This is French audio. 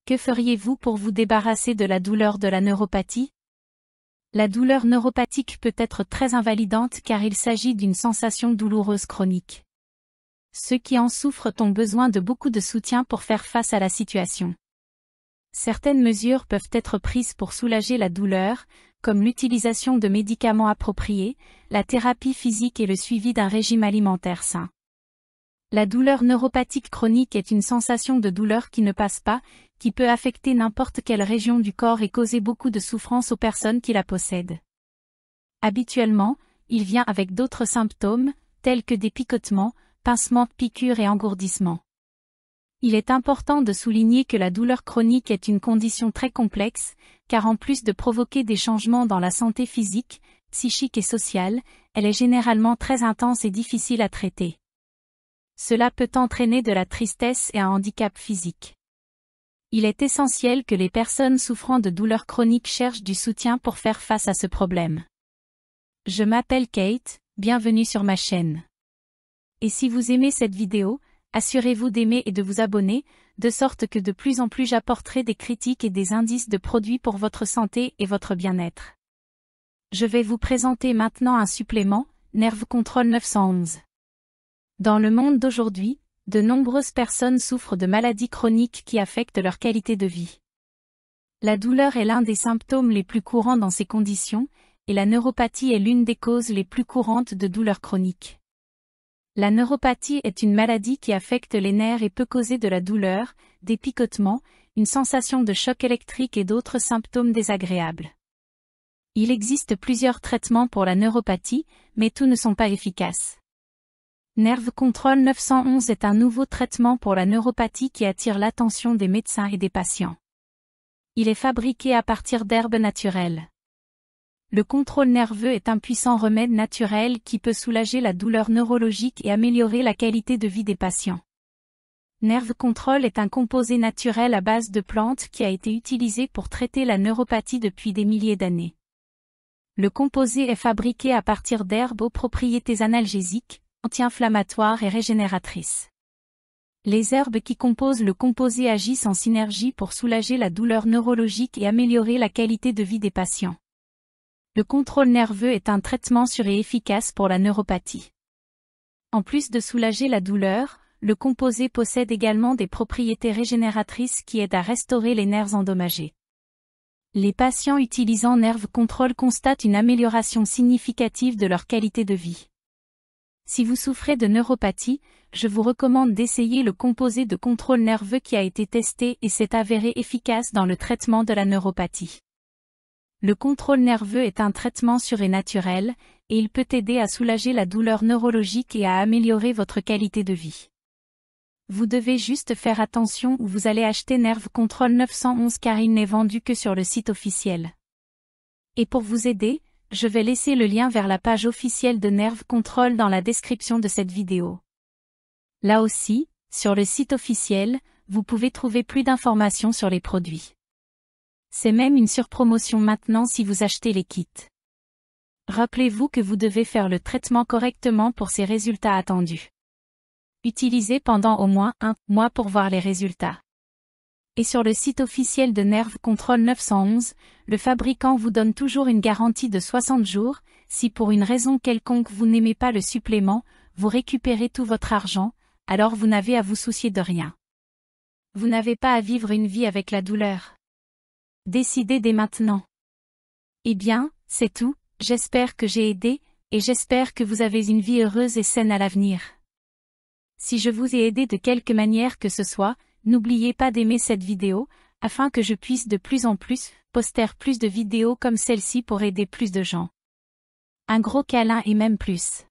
Que feriez-vous pour vous débarrasser de la douleur de la neuropathie? La douleur neuropathique peut être très invalidante car il s'agit d'une sensation douloureuse chronique. Ceux qui en souffrent ont besoin de beaucoup de soutien pour faire face à la situation. Certaines mesures peuvent être prises pour soulager la douleur, comme l'utilisation de médicaments appropriés, la thérapie physique et le suivi d'un régime alimentaire sain. La douleur neuropathique chronique est une sensation de douleur qui ne passe pas, qui peut affecter n'importe quelle région du corps et causer beaucoup de souffrance aux personnes qui la possèdent. Habituellement, il vient avec d'autres symptômes, tels que des picotements, pincements, piqûres et engourdissements. Il est important de souligner que la douleur chronique est une condition très complexe, car en plus de provoquer des changements dans la santé physique, psychique et sociale, elle est généralement très intense et difficile à traiter. Cela peut entraîner de la tristesse et un handicap physique. Il est essentiel que les personnes souffrant de douleurs chroniques cherchent du soutien pour faire face à ce problème. Je m'appelle Kate, bienvenue sur ma chaîne. Et si vous aimez cette vidéo, assurez-vous d'aimer et de vous abonner, de sorte que de plus en plus j'apporterai des critiques et des indices de produits pour votre santé et votre bien-être. Je vais vous présenter maintenant un supplément, Nerve Control 911. Dans le monde d'aujourd'hui, de nombreuses personnes souffrent de maladies chroniques qui affectent leur qualité de vie. La douleur est l'un des symptômes les plus courants dans ces conditions, et la neuropathie est l'une des causes les plus courantes de douleurs chroniques. La neuropathie est une maladie qui affecte les nerfs et peut causer de la douleur, des picotements, une sensation de choc électrique et d'autres symptômes désagréables. Il existe plusieurs traitements pour la neuropathie, mais tous ne sont pas efficaces. Nerve Control 911 est un nouveau traitement pour la neuropathie qui attire l'attention des médecins et des patients. Il est fabriqué à partir d'herbes naturelles. Le contrôle nerveux est un puissant remède naturel qui peut soulager la douleur neurologique et améliorer la qualité de vie des patients. Nerve Control est un composé naturel à base de plantes qui a été utilisé pour traiter la neuropathie depuis des milliers d'années. Le composé est fabriqué à partir d'herbes aux propriétés analgésiques, anti-inflammatoires et régénératrices. Les herbes qui composent le composé agissent en synergie pour soulager la douleur neurologique et améliorer la qualité de vie des patients. Le contrôle nerveux est un traitement sûr et efficace pour la neuropathie. En plus de soulager la douleur, le composé possède également des propriétés régénératrices qui aident à restaurer les nerfs endommagés. Les patients utilisant Nerve Control constatent une amélioration significative de leur qualité de vie. Si vous souffrez de neuropathie, je vous recommande d'essayer le composé de contrôle nerveux qui a été testé et s'est avéré efficace dans le traitement de la neuropathie. Le contrôle nerveux est un traitement sûr et naturel, et il peut aider à soulager la douleur neurologique et à améliorer votre qualité de vie. Vous devez juste faire attention où vous allez acheter Nerve Control 911 car il n'est vendu que sur le site officiel. Et pour vous aider, je vais laisser le lien vers la page officielle de Nerve Control dans la description de cette vidéo. Là aussi, sur le site officiel, vous pouvez trouver plus d'informations sur les produits. C'est même une surpromotion maintenant si vous achetez les kits. Rappelez-vous que vous devez faire le traitement correctement pour ces résultats attendus. Utilisez pendant au moins 1 mois pour voir les résultats. Et sur le site officiel de Nerve Control 911, le fabricant vous donne toujours une garantie de 60 jours, si pour une raison quelconque vous n'aimez pas le supplément, vous récupérez tout votre argent, alors vous n'avez à vous soucier de rien. Vous n'avez pas à vivre une vie avec la douleur. Décidez dès maintenant. Eh bien, c'est tout, j'espère que j'ai aidé, et j'espère que vous avez une vie heureuse et saine à l'avenir. Si je vous ai aidé de quelque manière que ce soit, n'oubliez pas d'aimer cette vidéo, afin que je puisse de plus en plus poster plus de vidéos comme celle-ci pour aider plus de gens. Un gros câlin et même plus.